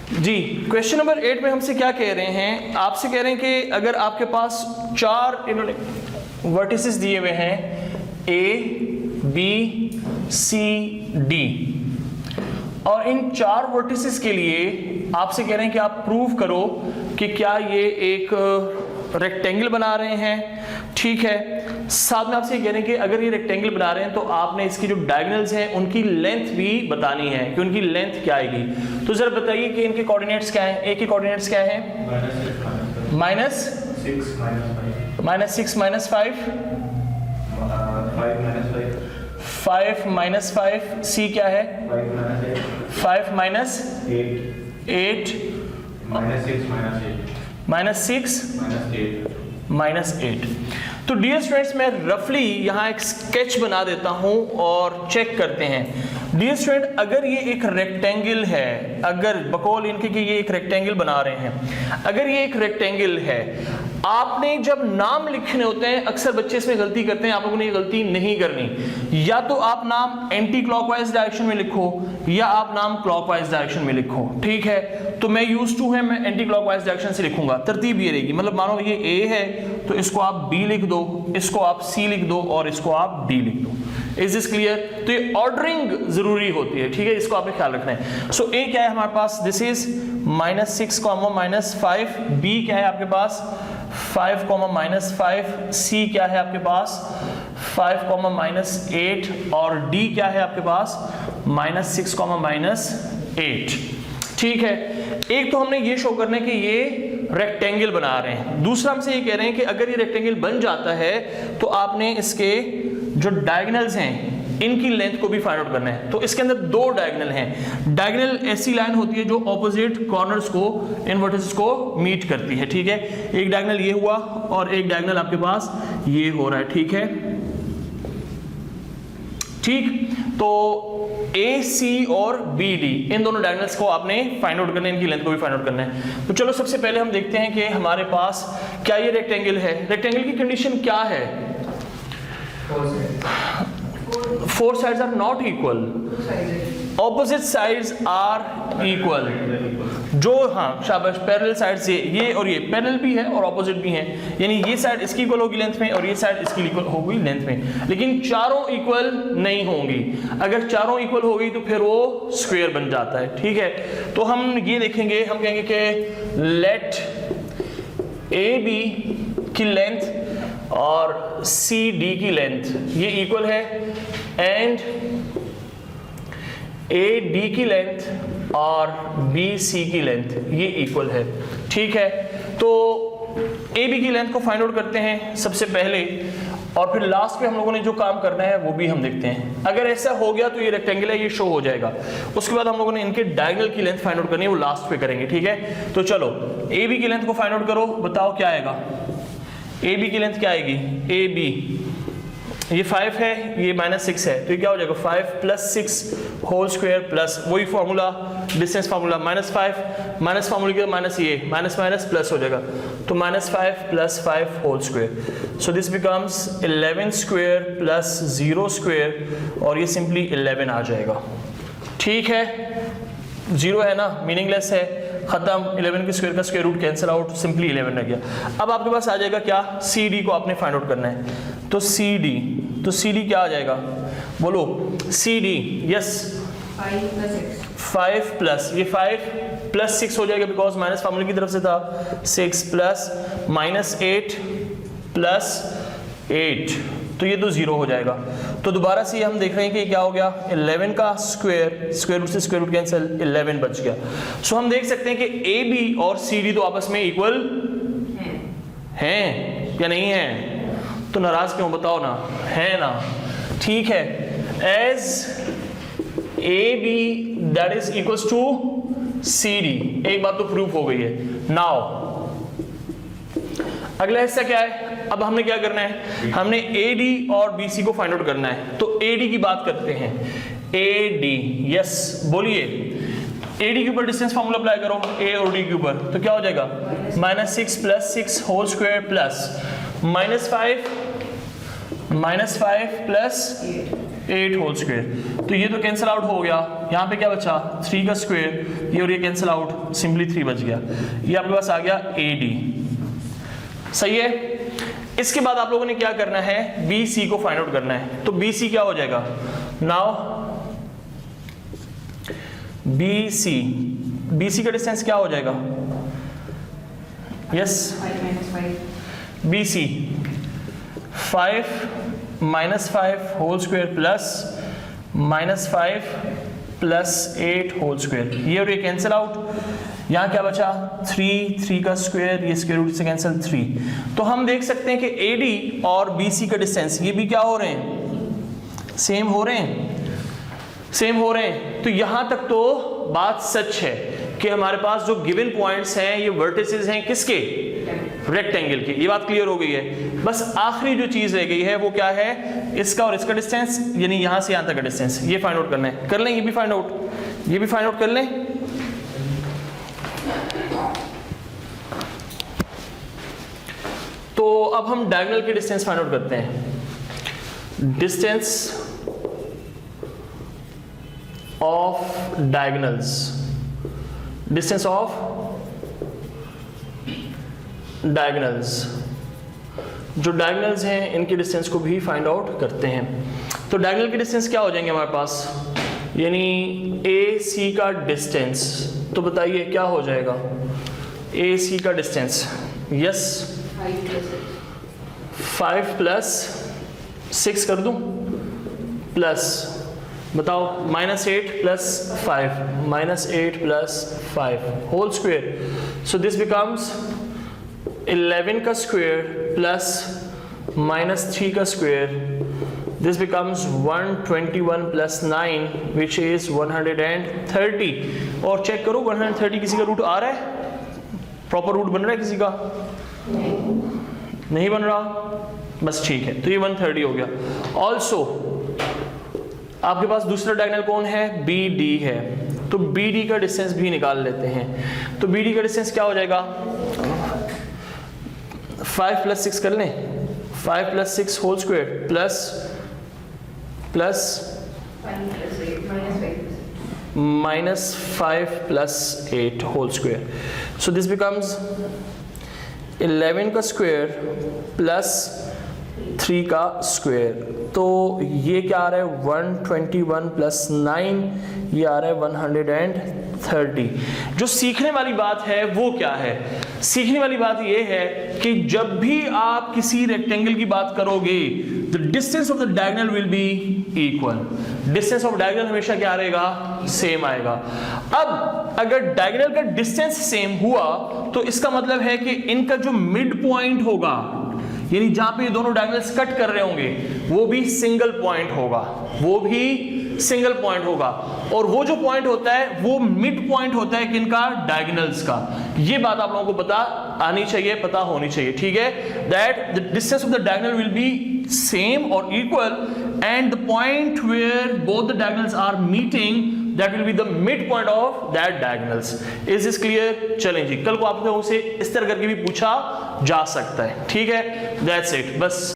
जी question number 8 में हमसे क्या कह रहे हैं, आपसे कह रहे हैं कि अगर आपके पास 4 इन्होंने वर्टिसेस दिए हुए हैं ए बी सी डी, और इन 4 वर्टिसेस के लिए आपसे कह रहे हैं कि आप प्रूव करो कि क्या ये एक रेक्टेंगल बना रहे हैं। ठीक है, साथ में आपसे ये कह रहे हैं कि अगर ये रेक्टेंगल बना रहे हैं तो आपने इसकी जो डायगोनल्स हैं उनकी लेंथ भी बतानी है कि उनकी लेंथ क्या आएगी। तो जरा बताइए कि इनके कोऑर्डिनेट्स क्या हैं। ए के कोऑर्डिनेट्स क्या हैं? -6 -5 5 -5। सी क्या है? 5 -6 -8। तो डियर स्टूडेंट्स, मैं रफली यहाँ एक स्केच बना देता हूँ और चेक करते हैं। डियर स्टूडेंट, अगर ये एक रेक्टेंगल है, अगर बकौल इनके कि ये एक रेक्टेंगल बना रहे हैं, अगर ये एक रेक्टेंगल है, आपने जब नाम लिखने होते हैं अक्सर बच्चे इसमें गलती करते हैं, आप लोगों ने ये गलती नहीं करनी। या तो आप नाम एंटी क्लॉकवाइज डायरेक्शन में लिखो या आप नाम क्लॉकवाइज डायरेक्शन में लिखो। ठीक है, तो मैं यूज्ड टू है, मैं एंटी क्लॉकवाइज डायरेक्शन से लिखूंगा। तरतीब ये रहेगी, मतलब मानो ये ए है तो इसको आप बी लिख दो, इसको आप सी लिख दो और इसको आप डी लिख दो। Is this clear? तो ये ऑर्डरिंग जरूरी होती है। ठीक है, इसको आपने ख्याल रखना है। सो ए क्या है हमारे पास? This is -6, -5। बी क्या है आपके पास? 5, -5। सी क्या है आपके पास? 5, -8। और डी क्या है आपके पास? -6, -8। ठीक है, एक तो हमने ये शो करना है कि ये रेक्टेंगल बना रहे हैं। दूसरा हमसे ये कह रहे हैं कि अगर ये रेक्टेंगल बन जाता है तो आपने इसके जो डायगोनल्स हैं इनकी लेंथ को भी फाइंड आउट करना है। तो इसके अंदर 2 डायगोनल हैं। डायगोनल ऐसी लाइन होती है जो ऑपोजिट कॉर्नर्स को, इन वर्टिसेस को मीट करती है। ठीक है, एक डायगोनल ये हुआ और एक डायगोनल आपके पास ये हो रहा है। ठीक है, ठीक, तो ए सी और बी डी इन दोनों डायगोनल्स को आपने फाइंड आउट करना है, इनकी लेंथ को भी फाइंड आउट करना है। तो चलो सबसे पहले हम देखते हैं कि हमारे पास क्या ये रेक्टेंगल है। रेक्टेंगल की कंडीशन क्या है? 4 sides are not equal, opposite sides are equal। जो, हाँ शाबाश, पैरेलल साइड्स ये और ये पैरेलल भी है और ऑपोजिट भी हैं, यानी ये साइड इसकी इक्वल होगी लेंथ में और ये साइड इसकी इक्वल होगी लेंथ में, लेकिन चारों इक्वल नहीं होंगी। अगर चारों इक्वल होगी तो फिर वो स्क्वायर बन जाता है। ठीक है, तो हम ये देखेंगे, हम कहेंगे कि लेट ए बी की लेंथ और सी डी की लेंथ ये इक्वल है एंड ए डी की लेंथ और बी सी की लेंथ ये इक्वल है। ठीक है, तो ए बी की लेंथ को फाइंड आउट करते हैं सबसे पहले और फिर लास्ट पे हम लोगों ने जो काम करना है वो भी हम देखते हैं। अगर ऐसा हो गया तो ये रेक्टेंगल है, ये शो हो जाएगा। उसके बाद हम लोगों ने इनके डायगोनल की लेंथ फाइंड आउट करनी है, वो लास्ट पे करेंगे। ठीक है, तो चलो ए बी की लेंथ को फाइंड आउट करो, बताओ क्या आएगा। ए बी की लेंथ क्या आएगी? ए बी ये 5 है, ये -6 है, तो ये क्या हो जाएगा? 5 + 6 होल स्क्वायर प्लस वही फॉर्मूला, डिस्टेंस फार्मूला, -5 माइनस फार्मूले के माइनस ये माइनस माइनस प्लस हो जाएगा, तो -5 + 5 whole square. So this becomes 11 square plus 0 square और ये सिंपली 11 आ जाएगा। ठीक है, 0 है ना, मीनिंगलेस है, खत्म। 11 के स्क्वायर का square root cancel out, simply 11 रह गया। अब आपके पास आ जाएगा क्या? सी डी को आपने फाइंड आउट करना है। तो सी डी क्या आ जाएगा? बोलो सी डी। यस, 5 प्लस ये 5 + 6 हो जाएगा बिकॉज माइनस फार्मूले की तरफ से था। 6 प्लस -8 + 8 तो ये तो 0 हो जाएगा। तो दोबारा से हम देख रहे हैं कि क्या हो गया? 11 का स्क्वायर रूट से स्क्वायर रूट कैंसिल, 11 बच गया। सो हम देख सकते हैं कि ए बी और सी डी तो आपस में इक्वल हैं या नहीं है? तो नाराज क्यों, बताओ ना, है ना? ठीक है, as A B that is equals to C D, एक बात तो प्रूफ हो गई है। नाउ अगला हिस्सा क्या है? अब हमने क्या करना है? हमने ए डी और बी सी को फाइंड आउट करना है। तो ए डी की बात करते हैं। ए डी, यस बोलिए, ए डी के ऊपर डिस्टेंस फार्मूला अप्लाई करो, ए और डी के ऊपर, तो क्या हो जाएगा? -6 + 6 whole square plus -5 -5 plus 8 whole square. तो ये तो कैंसिल आउट हो गया, यहाँ पे क्या बचा 3 का स्क्वायर, ये और ये कैंसिल आउट, सिंपली 3 बच गया। ये आपके पास आ गया AD। सही है। इसके बाद आप लोगों ने क्या करना है, BC को फाइंड आउट करना है। तो BC क्या हो जाएगा, नाउ BC का डिस्टेंस क्या हो जाएगा, yes BC 5 -5 whole square plus -5 plus 8 whole square, ये और ये कैंसिल आउट, यहाँ क्या बचा 3 का स्क्वायर, ये स्क्वायर रूट से कैंसिल 3। तो हम देख सकते हैं कि AD और BC का डिस्टेंस ये भी क्या हो रहे हैं, सेम हो रहे हैं। तो यहां तक तो बात सच है कि हमारे पास जो गिवन पॉइंट्स हैं ये वर्टिसेस हैं किसके, रेक्टेंगल के। ये बात क्लियर हो गई है। बस आखिरी जो चीज रह गई है वो क्या है, इसका और इसका डिस्टेंस, यानी यहां से यहां तक का डिस्टेंस, ये फाइंड आउट करना है। कर लें, ये भी फाइंड आउट कर लें। तो अब हम डायगोनल के डिस्टेंस फाइंड आउट करते हैं। डिस्टेंस ऑफ डायगोनल्स, जो डायगोनल्स हैं इनके डिस्टेंस को भी फाइंड आउट करते हैं। तो डायगोनल के डिस्टेंस क्या हो जाएंगे हमारे पास, यानी AC का डिस्टेंस, तो बताइए क्या हो जाएगा AC का डिस्टेंस, यस 5 प्लस 6 कर दूं, प्लस बताओ -8 plus 5 whole square. So this becomes 11 का स्क्वायर प्लस -3 का square, this becomes 121 plus 9 which is 130। और चेक करो 130 किसी का रूट आ रहा है, प्रॉपर रूट बन रहा है किसी का, नहीं बन रहा, बस ठीक है। तो ये 130 हो गया। ऑल्सो आपके पास दूसरा डायगोनल कौन है, BD है। तो BD का डिस्टेंस भी निकाल लेते हैं। तो BD का डिस्टेंस क्या हो जाएगा, 5 प्लस 6 कर लें, 5 plus 6 whole square plus -5 plus 8 whole square. So this becomes 11 का स्क्वायर प्लस 3 का स्क्वायर। तो ये क्या आ रहा है 121 प्लस 9, ये आ रहा है 130। जो सीखने वाली बात है वो क्या है, सीखने वाली बात ये है कि जब भी आप किसी रेक्टेंगल की बात करोगे, the distance of the diagonal will B equal. Distance of diagonal हमेशा क्या रहेगा, सेम आएगा। अब अगर डायगोनल का डिस्टेंस सेम हुआ तो इसका मतलब है कि इनका जो मिड पॉइंट होगा, यानी जहां पे ये दोनों डायगोनल्स कट कर रहे होंगे, वो भी सिंगल पॉइंट होगा, और वो जो पॉइंट होता है वो मिड पॉइंट होता है किनका, डायगोनल्स का। ये बात आप लोगों को पता आनी चाहिए, पता होनी चाहिए, ठीक है। That the distance of the diagonal will be same और equal, and the point where both the diagonals are meeting, that will be the midpoint of that diagonals. Is this clear? चलें जी, कल को आप लोगों से इस तरह करके भी पूछा जा सकता है, ठीक है। That's it, बस।